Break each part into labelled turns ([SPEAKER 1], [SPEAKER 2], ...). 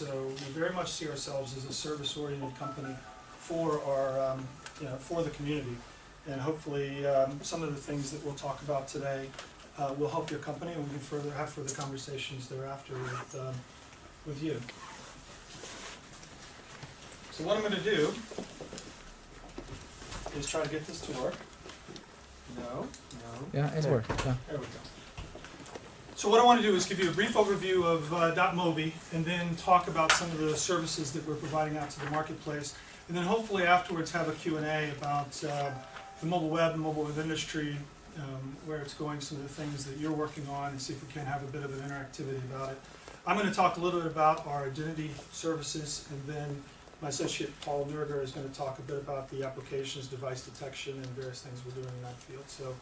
[SPEAKER 1] So we very much see ourselves as a service-oriented company for our, for the community. And hopefully some of the things that we'll talk about today will help your company, and we can have further conversations thereafter with you. So what I'm going to do is try to get this to work. No.
[SPEAKER 2] Yeah, it's working. Yeah.
[SPEAKER 1] There we go. So what I want to do is give you a brief overview of .mobi, and then talk about some of the services that we're providing out to the marketplace, and then hopefully afterwards have a Q&A about the mobile web and mobile web industry, where it's going, some of the things that you're working on, and see if we can have a bit of an interactivity about it. I'm going to talk a little bit about our identity services, and then my associate Paul Nurger is going to talk a bit about the applications, device detection, and various things we're doing in that field. So,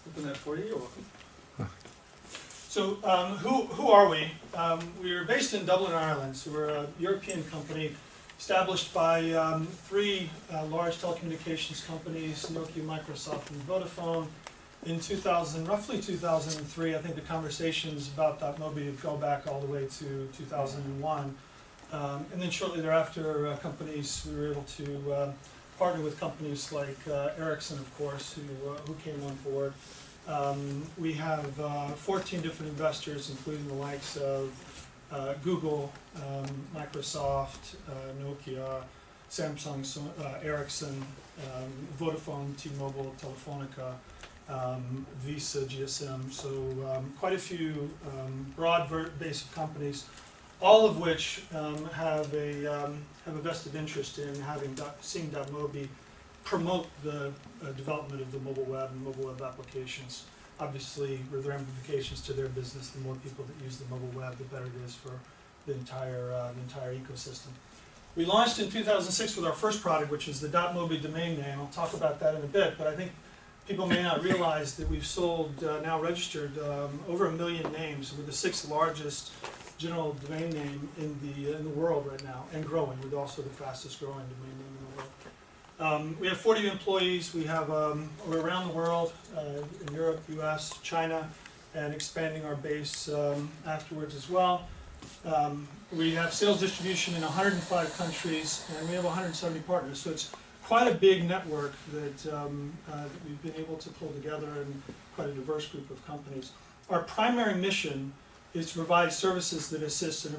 [SPEAKER 1] open that for you. You're welcome. So, who are we? We're based in Dublin, Ireland. So we're a European company established by three large telecommunications companies: Nokia, Microsoft, and Vodafone. In roughly 2003, I think the conversations about .mobi go back all the way to 2001. And then shortly thereafter, we were able to partner with companies like Ericsson, of course, who came on board. We have 14 different investors, including the likes of Google, Microsoft, Nokia, Samsung, Ericsson, Vodafone, T-Mobile, Telefonica, Visa, GSM, so quite a few broad base of companies, all of which have a vested interest in seeing .mobi promote the development of the mobile web and mobile web applications. Obviously, with the ramifications to their business, the more people that use the mobile web, the better it is for the entire ecosystem. We launched in 2006 with our first product, which is the .mobi domain name. I'll talk about that in a bit, but I think people may not realize that we've sold, now registered, over 1 million names. We're the 6th largest general domain name in the world right now, and growing. We're also the fastest growing domain name in the world. We have 40 employees. We're around the world, in Europe, US, China, and expanding our base afterwards as well. We have sales distribution in 105 countries, and we have 170 partners. So it's quite a big network that we've been able to pull together, and quite a diverse group of companies. Our primary mission is to provide services that assist and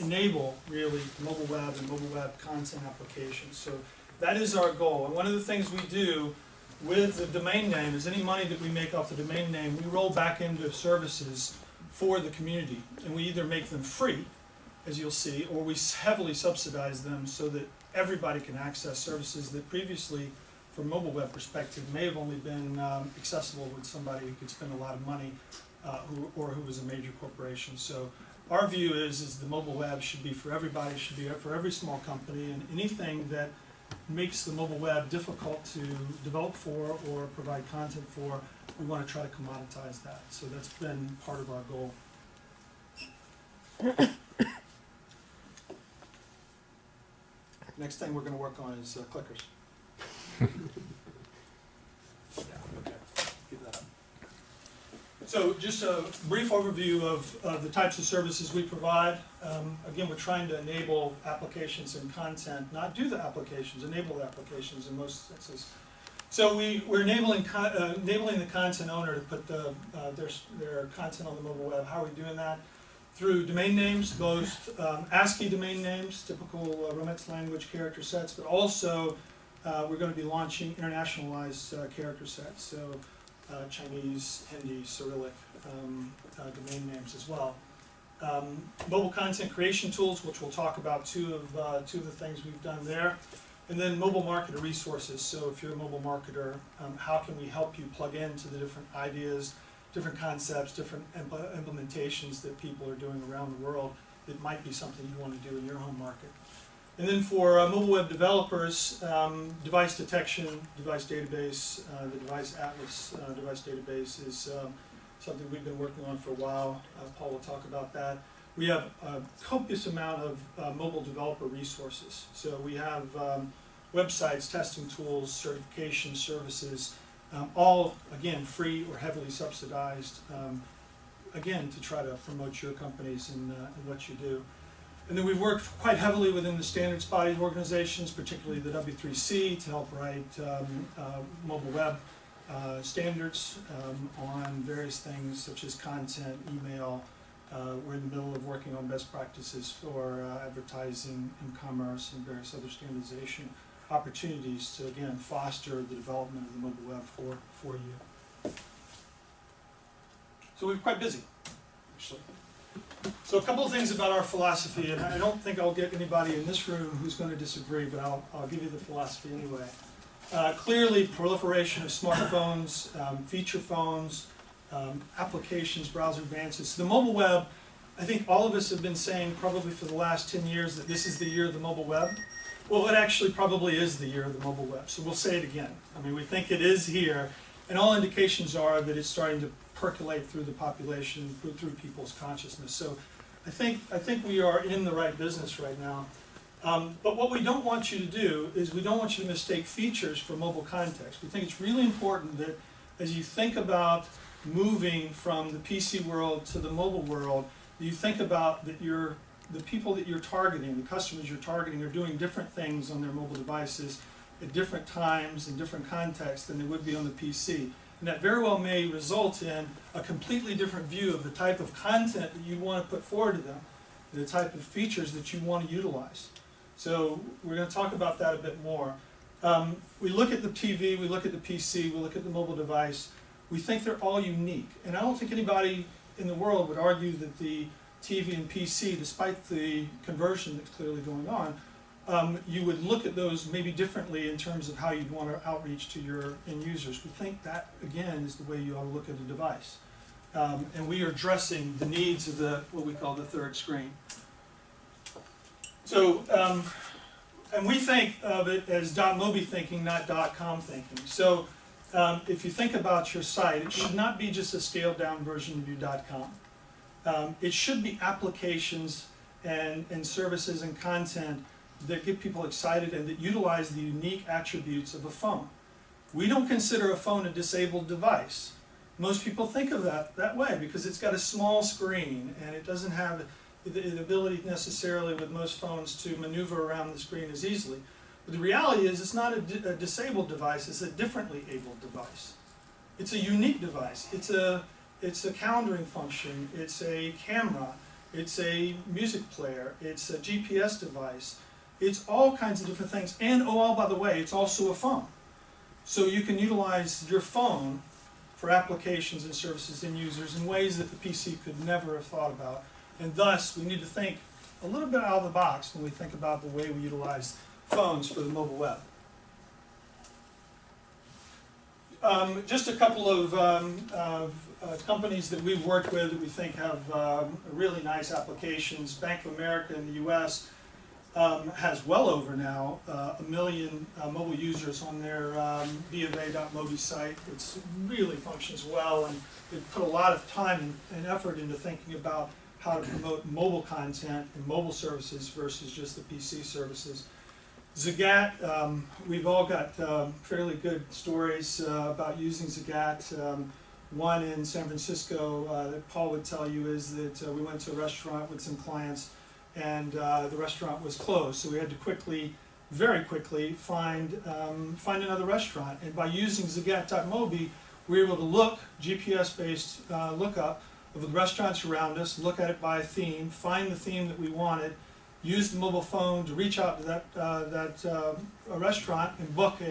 [SPEAKER 1] enable really mobile web and mobile web content applications. So that is our goal. And one of the things we do with the domain name is any money that we make off the domain name, we roll back into services for the community. And we either make them free, as you'll see, or we heavily subsidize them so that everybody can access services that previously, from a mobile web perspective, may have only been accessible with somebody who could spend a lot of money or who was a major corporation. So our view is the mobile web should be for everybody, should be for every small company, and anything that makes the mobile web difficult to develop for or provide content for, we want to try to commoditize that. So that's been part of our goal. Next thing we're going to work on is clickers. Yeah, okay. Keep that up. So just a brief overview of the types of services we provide. Again, we're trying to enable applications and content, not do the applications, enable the applications in most senses. So we're enabling the content owner to put their content on the mobile web. How are we doing that? Through domain names, both ASCII domain names, typical Romance language character sets, but also we're going to be launching internationalized character sets, so Chinese, Hindi, Cyrillic domain names as well. Mobile content creation tools, which we'll talk about two of the things we've done there. And then mobile marketer resources. So if you're a mobile marketer, how can we help you plug into the different ideas, different concepts, different implementations that people are doing around the world that might be something you want to do in your home market. And then for mobile web developers, device detection, device database, the device atlas device database is something we've been working on for a while. Paul will talk about that. We have a copious amount of mobile developer resources. So we have websites, testing tools, certification services, all, again, free or heavily subsidized. again, to try to promote your companies and what you do. And then we've worked quite heavily within the standards body organizations, particularly the W3C, to help write mobile web standards on various things such as content, email. We're in the middle of working on best practices for advertising and commerce and various other standardization opportunities to, again, foster the development of the mobile web for you. So we're quite busy, actually. So a couple of things about our philosophy, and I don't think I'll get anybody in this room who's going to disagree, but I'll give you the philosophy anyway. Clearly, proliferation of smartphones, feature phones, applications, browser advances. So the mobile web, I think all of us have been saying probably for the last 10 years that this is the year of the mobile web. Well, it actually probably is the year of the mobile web, so we'll say it again. I mean, we think it is here, and all indications are that it's starting to percolate through the population, through people's consciousness. So I think we are in the right business right now. But what we don't want you to do is we don't want you to mistake features for mobile context. We think it's really important that as you think about moving from the PC world to the mobile world, you think about that the people that you're targeting, the customers you're targeting, are doing different things on their mobile devices at different times in different contexts than they would be on the PC. And that very well may result in a completely different view of the type of content that you want to put forward to them, the type of features that you want to utilize. So we're going to talk about that a bit more. We look at the TV, we look at the PC, we look at the mobile device. We think they're all unique. And I don't think anybody in the world would argue that the TV and PC, despite the conversion that's clearly going on, you would look at those maybe differently in terms of how you'd want to outreach to your end users. We think that, again, is the way you ought to look at a device. And we are addressing the needs of what we call the third screen. So, and we think of it as .mobi thinking, not .com thinking. So, if you think about your site, it should not be just a scaled down version of your .com. It should be applications and services and content that get people excited and that utilize the unique attributes of a phone. We don't consider a phone a disabled device. Most people think of that way because it's got a small screen and it doesn't have the ability necessarily with most phones to maneuver around the screen as easily. But the reality is it's not a disabled device, it's a differently abled device. It's a unique device. It's a calendaring function, it's a camera, it's a music player, it's a GPS device. It's all kinds of different things. And oh, by the way, it's also a phone. So you can utilize your phone for applications and services and users in ways that the PC could never have thought about. And thus, we need to think a little bit out of the box when we think about the way we utilize phones for the mobile web. Just a couple of companies that we've worked with that we think have really nice applications. Bank of America in the US has well over now 1 million mobile users on their BofA.mobi site. It really functions well, and they've put a lot of time and effort into thinking about how to promote mobile content and mobile services versus just the PC services. Zagat, we've all got fairly good stories about using Zagat. One in San Francisco that Paul would tell you is that we went to a restaurant with some clients and the restaurant was closed, so we had to very quickly find another restaurant. And by using Zagat.mobi, we were able to look, GPS-based lookup of the restaurants around us, look at it by theme, find the theme that we wanted, use the mobile phone to reach out to that restaurant and book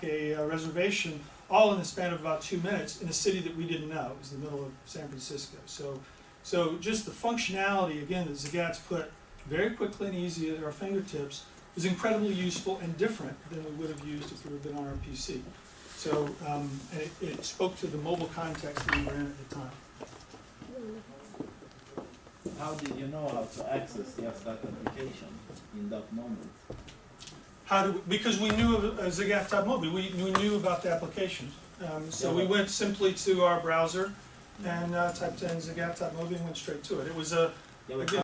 [SPEAKER 1] a reservation, all in the span of about 2 minutes in a city that we didn't know. It was the middle of San Francisco. So just the functionality, again, that Zagat's put very quickly and easy at our fingertips is incredibly useful and different than we would have used if we had been on our PC. So, and it spoke to the mobile context that we were in at the time.
[SPEAKER 3] How did you know how to access just that application in that moment?
[SPEAKER 1] Because we knew of Zagat.mobi, we knew about the application. So we went simply to our browser and typed in Zagat.mobi and went straight to it. It was